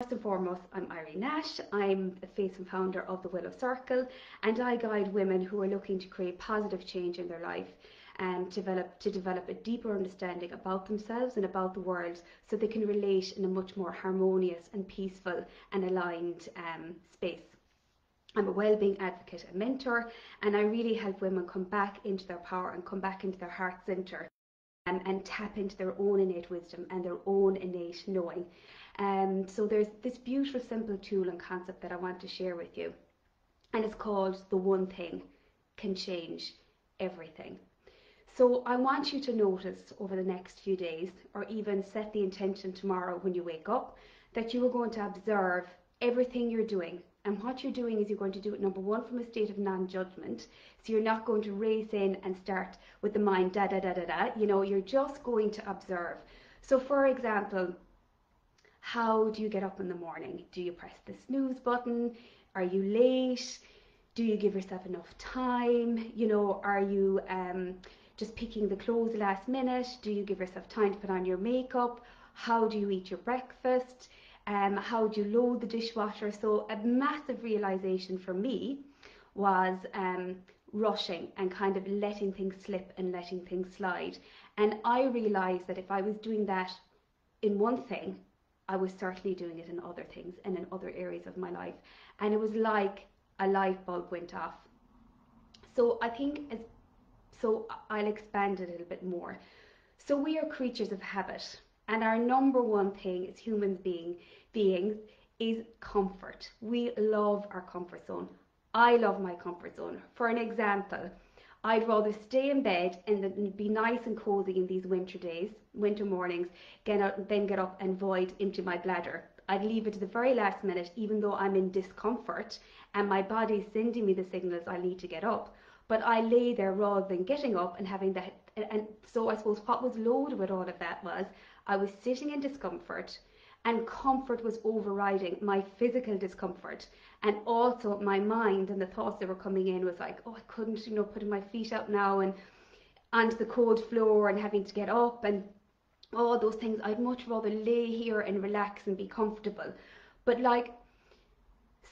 First and foremost, I'm Irene Nash. I'm the face and founder of the Willow Circle, and I guide women who are looking to create positive change in their life and to develop a deeper understanding about themselves and about the world so they can relate in a much more harmonious and peaceful and aligned space. I'm a well-being advocate and mentor, and I really help women come back into their power and come back into their heart center and tap into their own innate wisdom and their own innate knowing. So there's this beautiful, simple tool and concept that I want to share with you, and it's called the one thing can change everything. So I want you to notice over the next few days, or even set the intention tomorrow when you wake up, that you are going to observe everything you're doing. And what you're doing is you're going to do it, number one, from a state of non-judgment. So you're not going to race in and start with the mind, da da da da da. You're just going to observe. So for example, how do you get up in the morning? Do you press the snooze button? Are you late? Do you give yourself enough time? Are you just picking the clothes last minute? Do you give yourself time to put on your makeup? How do you eat your breakfast? How do you load the dishwasher? So a massive realization for me was rushing and kind of letting things slip and letting things slide. And I realized that if I was doing that in one thing, I was certainly doing it in other things and in other areas of my life. And it was like a light bulb went off. So I'll expand it a little bit more. So we are creatures of habit, and our number one thing as beings is comfort. We love our comfort zone. I love my comfort zone. For an example, I'd rather stay in bed and be nice and cozy in these winter mornings, than get up and void empty my bladder. I'd leave it to the very last minute, even though I'm in discomfort and my body's sending me the signals I need to get up. But I lay there rather than getting up and having that. And so I suppose what was loaded with all of that was I was sitting in discomfort, and comfort was overriding my physical discomfort. And also my mind and the thoughts that were coming in was like, oh, I couldn't, putting my feet up now and onto the cold floor and having to get up and all those things. I'd much rather lay here and relax and be comfortable. But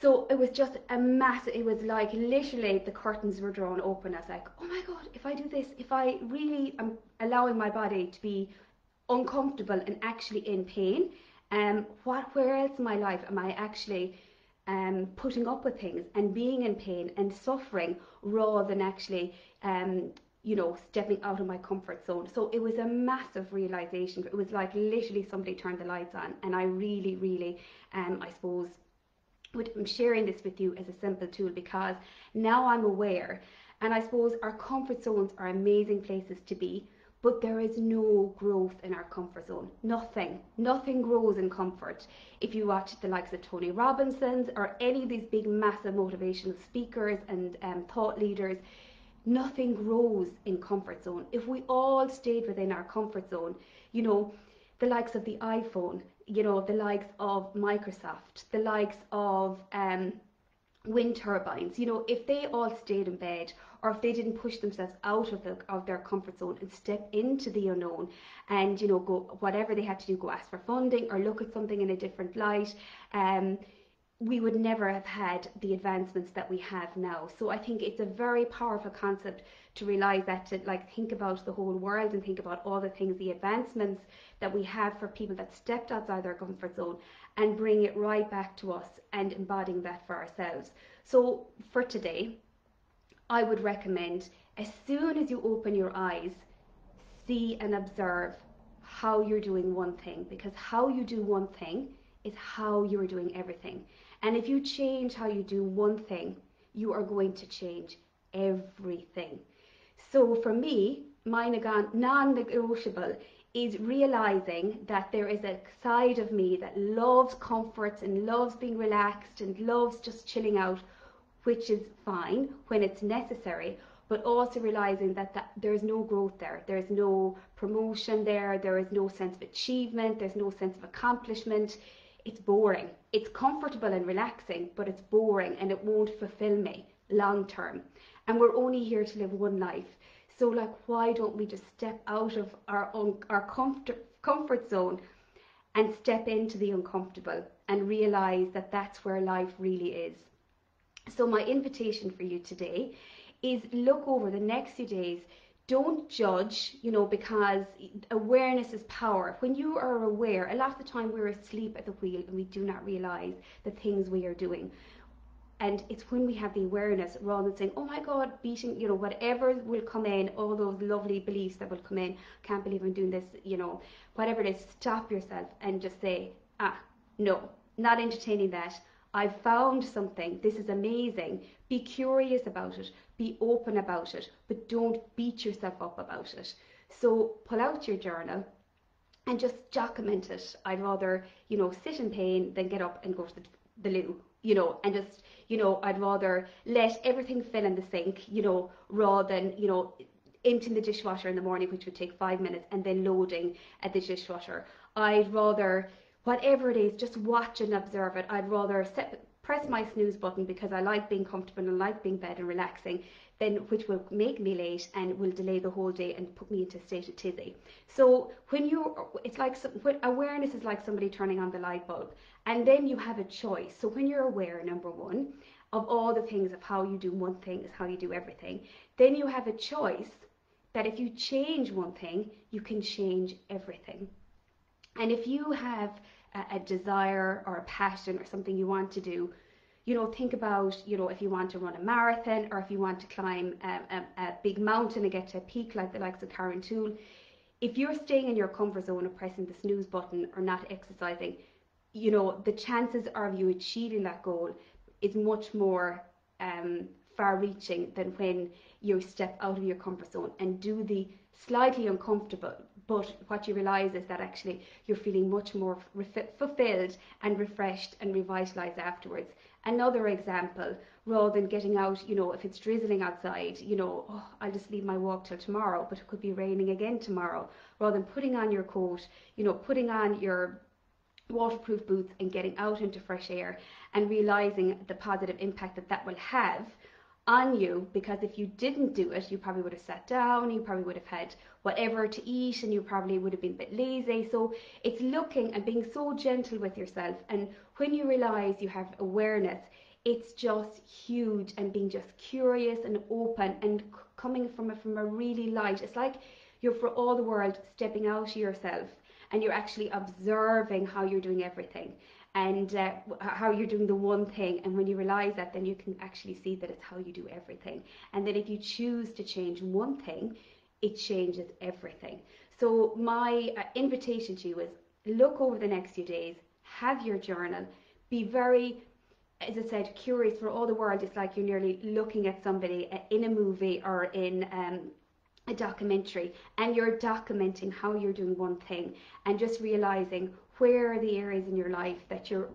so it was just it was like literally the curtains were drawn open. I was like, oh my God, if I do this, if I really am allowing my body to be uncomfortable and actually in pain, where else in my life am I actually putting up with things and being in pain and suffering rather than actually stepping out of my comfort zone? So it was a massive realization. It was like literally somebody turned the lights on, and I really I suppose I'm sharing this with you as a simple tool because now I'm aware. And I suppose our comfort zones are amazing places to be, but there is no growth in our comfort zone. Nothing grows in comfort. If you watch the likes of Tony Robinson's or any of these big massive motivational speakers and thought leaders, nothing grows in comfort zone. If we all stayed within our comfort zone, the likes of the iPhone, the likes of Microsoft, the likes of wind turbines, if they all stayed in bed, or if they didn't push themselves out of their comfort zone and step into the unknown and go whatever they had to do, go ask for funding or look at something in a different light, we would never have had the advancements that we have now. So I think it's a very powerful concept to realize that, to think about the whole world and think about all the things, the advancements that we have for people that stepped outside their comfort zone, and bring it right back to us and embodying that for ourselves. So for today, I would recommend, as soon as you open your eyes, see and observe how you're doing one thing, because how you do one thing is how you're doing everything. And if you change how you do one thing, you are going to change everything. So for me, my non-negotiable is realizing that there is a side of me that loves comfort and loves being relaxed and loves just chilling out, which is fine when it's necessary, but also realizing that there's no growth there. There's no promotion there. There is no sense of achievement. There's no sense of accomplishment. It's boring. It's comfortable and relaxing, but it's boring and it won't fulfill me long term. And we're only here to live one life. So why don't we just step out of our comfort zone and step into the uncomfortable and realize that that's where life really is. So my invitation for you today is look over the next few days. Don't judge, because awareness is power. When you are aware, a lot of the time we're asleep at the wheel and we do not realize the things we are doing. And it's when we have the awareness, rather than saying, oh my God, beating, whatever will come in, all those lovely beliefs that will come in, can't believe I'm doing this, whatever it is, stop yourself and just say, no, not entertaining that. I've found something. This is amazing. Be curious about it. Be open about it, but don't beat yourself up about it. So pull out your journal and just document it. I'd rather, sit in pain than get up and go to the loo, and just, I'd rather let everything fill in the sink, rather than, emptying the dishwasher in the morning, which would take 5 minutes, and then loading at the dishwasher. I'd rather, whatever it is, just watch and observe it. I'd rather press my snooze button because I like being comfortable and like being in bed and relaxing, which will make me late and will delay the whole day and put me into a state of tizzy. So awareness is like somebody turning on the light bulb, and then you have a choice. So when you're aware, number one, of all the things of how you do one thing is how you do everything, then you have a choice that if you change one thing, you can change everything. And if you have a desire or a passion or something you want to do, think about, if you want to run a marathon or if you want to climb a big mountain and get to a peak like the likes of Karen Toole. If you're staying in your comfort zone of pressing the snooze button or not exercising, the chances of you achieving that goal is much more far-reaching than when you step out of your comfort zone and do the slightly uncomfortable, but what you realize is that actually you're feeling much more fulfilled and refreshed and revitalized afterwards. Another example, rather than getting out, if it's drizzling outside, I'll just leave my walk till tomorrow, but it could be raining again tomorrow. Rather than putting on your coat, putting on your waterproof boots and getting out into fresh air and realizing the positive impact that will have on you, because if you didn't do it, you probably would have sat down, you probably would have had whatever to eat, and you probably would have been a bit lazy. So it's looking and being so gentle with yourself, and when you realize you have awareness, it's just huge, and being just curious and open and coming from a really light. It's like you're, for all the world, stepping out of yourself and you're actually observing how you're doing everything and how you're doing the one thing. And when you realize that, then you can actually see that it's how you do everything. And then if you choose to change one thing, it changes everything. So my invitation to you is look over the next few days, have your journal, be very, as I said, curious. For all the world, it's like you're nearly looking at somebody in a movie or in a documentary, and you're documenting how you're doing one thing and just realizing where are the areas in your life that you're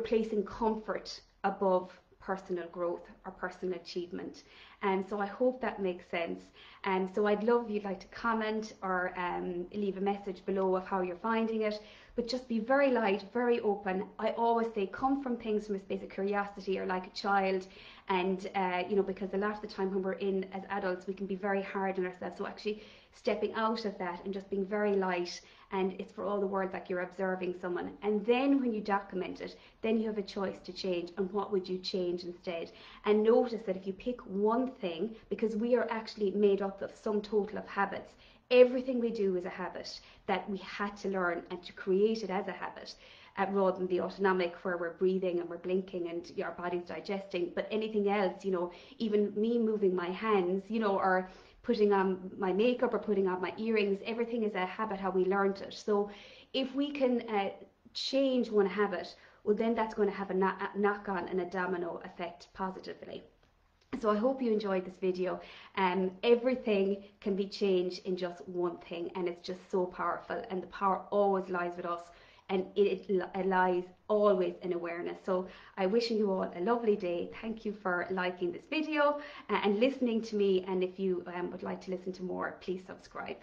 placing comfort above personal growth or personal achievement. And so I hope that makes sense. And so I'd love if you'd like to comment or leave a message below of how you're finding it. But just be very light, very open. I always say come from things from a space of curiosity or like a child. And because a lot of the time when we're in as adults, we can be very hard on ourselves. So actually stepping out of that and just being very light, and it's for all the world like you're observing someone. And then when you document it, then you have a choice to change. And what would you change instead? And notice that if you pick one thing, because we are actually made up of some total of habits. Everything we do is a habit that we had to learn and to create it as a habit, rather than the autonomic where we're breathing and we're blinking and our body's digesting. But anything else, even me moving my hands, or putting on my makeup or putting on my earrings, everything is a habit how we learned it. So if we can change one habit, well then that's going to have a knock-on and a domino effect positively. So I hope you enjoyed this video. Everything can be changed in just one thing, and it's just so powerful, and the power always lies with us, and it lies always in awareness. So I'm wishing you all a lovely day. Thank you for liking this video and listening to me, and if you would like to listen to more, please subscribe.